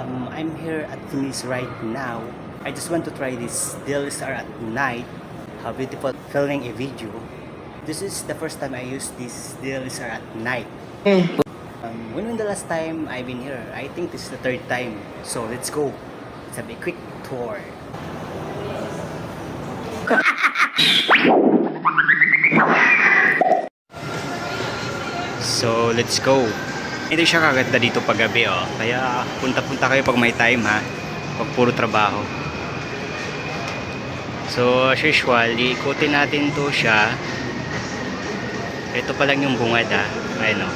I'm here at Venice right now. I just want to try this DSLR at night. How beautiful filming a video. This is the first time I use this DSLR at night. When the last time I've been here? I think this is the third time. So let's go. Let's have a quick tour. So let's go. Hindi siya kaganda dito pag gabi, oh. Kaya punta-punta kayo pag may time, ha. Pag puro trabaho. So as usual, iikutin natin to siya. Ito pa lang yung bungad, ha. Ayun, oh.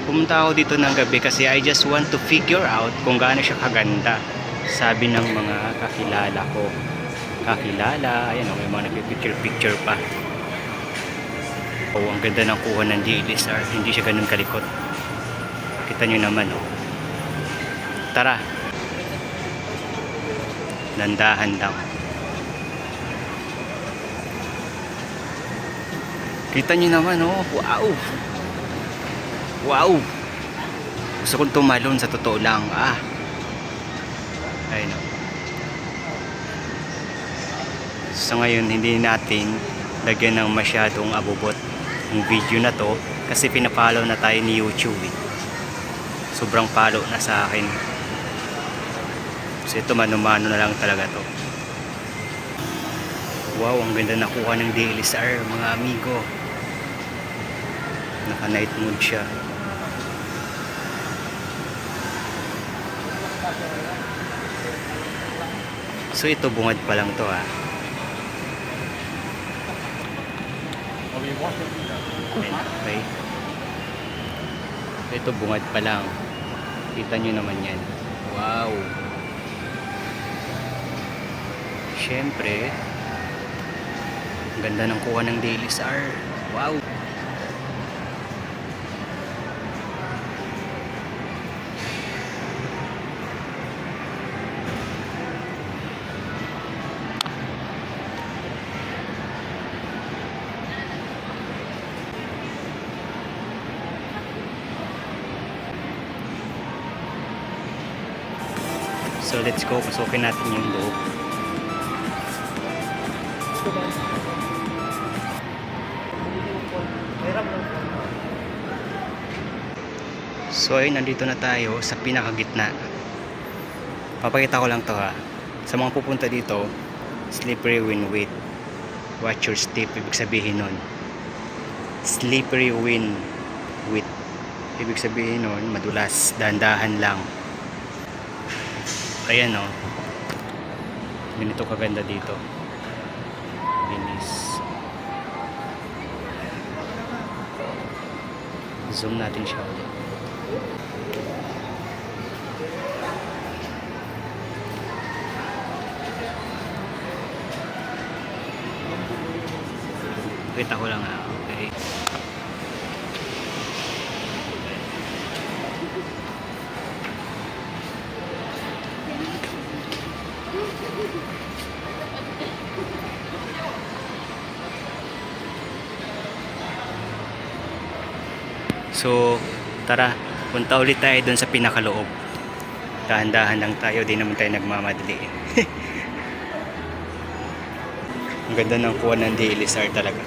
Pumunta ako dito ng gabi kasi I just want to figure out kung gaano siya kaganda. Sabi ng mga kakilala ko. Kakilala, ayan, oh, may mga nagpipicture-picture pa. Oh, ang ganda ng kuha ng DSLR. Hindi siya ganun kalikot. Kita nyo naman, oh. Tara. Landahan lang. Kita nyo naman, oh. Wow. Wow. Gusto kong tumalon sa totoo lang. Ayun, oh. So ngayon, hindi natin lagyan ng masyadong abubot yung video na to kasi pinapollow na tayo ni YouTube, eh. Sobrang follow na sa akin. So ito mano-mano na lang talaga to. Wow, ang ganda nakuha ng DSLR, mga amigo. Naka night mode siya. So ito bungad pa lang to, ha. Okay. Ito bungad pa lang. Kita nyo naman yan. Wow. Siyempre, ganda ng kuha ng DSLR. Wow. So let's go, pasukin natin yung loob. So ayun, nandito na tayo sa pinakagitna. Papakita ko lang to, ha. Sa mga pupunta dito, slippery wind with. Watch your step, ibig sabihin nun. Slippery wind with. Ibig sabihin nun, madulas, dahan-dahan lang. Ayan, oh. Ganito kaganda dito. Venice. Zoom natin siya ulit. Kita ko lang, ha. Okay. So, tara, punta ulit tayo dun sa pinakaloob. Dahan-dahan lang tayo, di naman tayo nagmamadali. Ang ganda ng kuha ng DSLR talaga.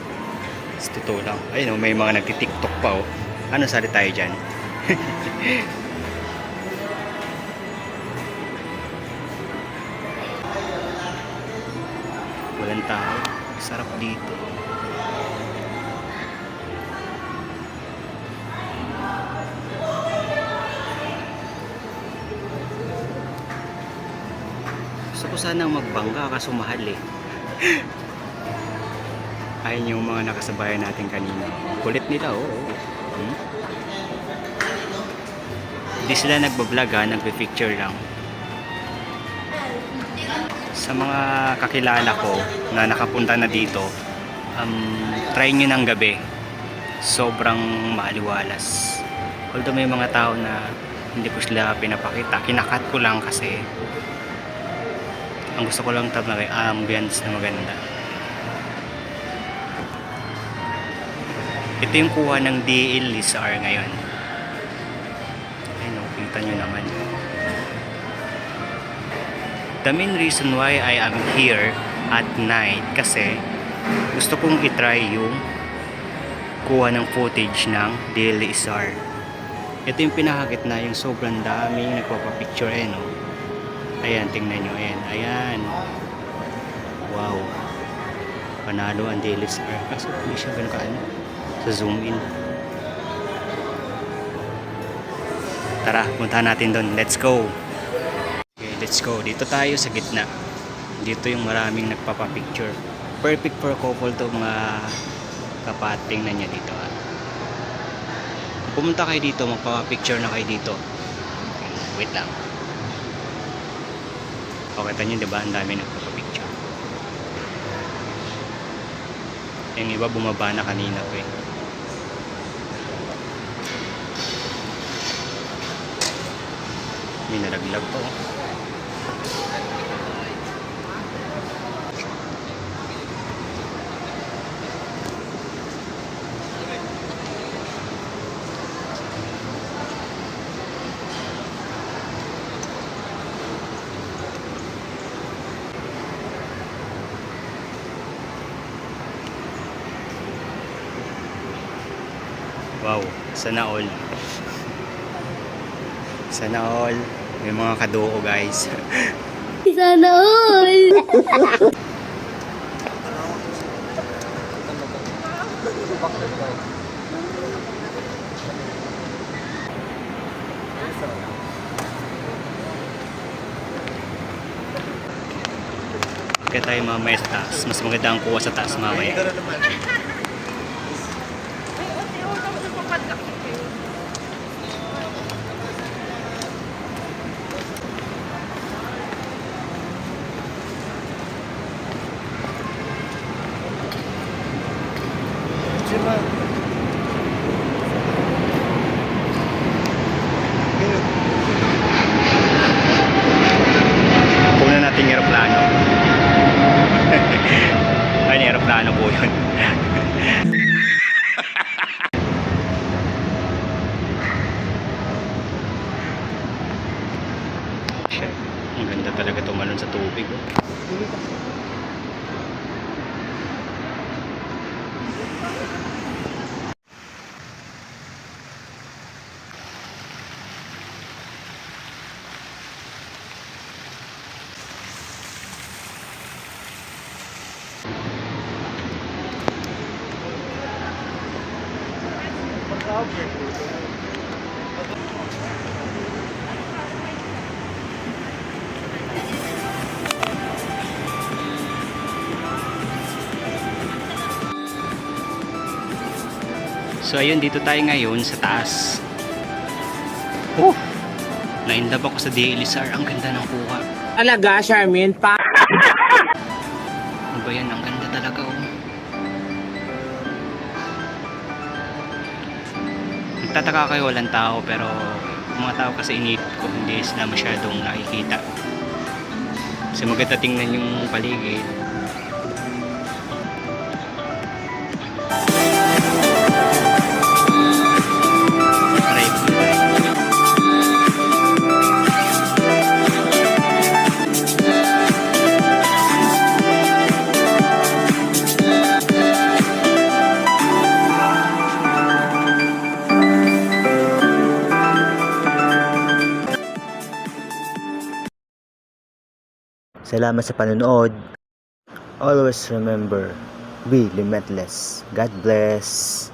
Sa totoo lang. Ayun, may mga nagtitiktok pa, oh. Ano sali tayo dyan? Walang tao. Sarap dito. Gusto ko sanang magbangga kaso mahal, eh. Ayun yung mga nakasabayan natin kanina. Kulit nila, oo. Hindi sila nagbablog, ha. Nagpe-picture lang. Sa mga kakilala ko na nakapunta na dito, try nyo ng gabi. Sobrang maaliwalas. Although may mga tao na hindi ko sila pinapakita. Kinakat ko lang kasi ang gusto ko lang talaga ay ambience na maganda. Ito yung kuha ng DSLR ngayon. Ayun, Kita nyo naman. The main reason why I am here at night kasi gusto kong itry yung kuha ng footage ng DSLR. Ito yung pinakagitna, yung sobrang daming nagpapapicture no? Ayan, tingnan nyo. Ayan. Wow. Panalo ang DSLR. Kaso hindi siya ganun kaano. Sa zoom in. Tara, puntahan natin doon. Let's go. Okay, let's go. Dito tayo sa gitna. Dito yung maraming nagpapapicture. Perfect for couple to mga kapating na niya dito. Pumunta kayo dito, magpapapicture na kayo dito. Okay, wait lang. Pakita nyo diba, ang dami nagpapapicture. Yung iba bumaba na kanina ko eh. May nalaglag pa oh. Wow, sana all. Sana all. May mga kaduo guys. Sana all! Kaya tayo mamaya sa taas. Mas maganda ang kuha sa taas mamaya. Kunan natin yung aeroplano. Ay, aeroplano po yun. Shit, ang ganda talaga tumalon sa tubig. Oh. So ayun, dito tayo ngayon sa taas. Oh! Na-inlove ako sa DSLR. Ang ganda ng kuha. Alaga, Charmin, pa. Ano ba yan? Ang ganda talaga oh. Nagtataka kayo walang tao pero mga tao kasi inip ko hindi sila masyadong nakikita. Kasi maganda tingnan yung paligid. Salamat sa panonood. Always remember, be limitless. God bless.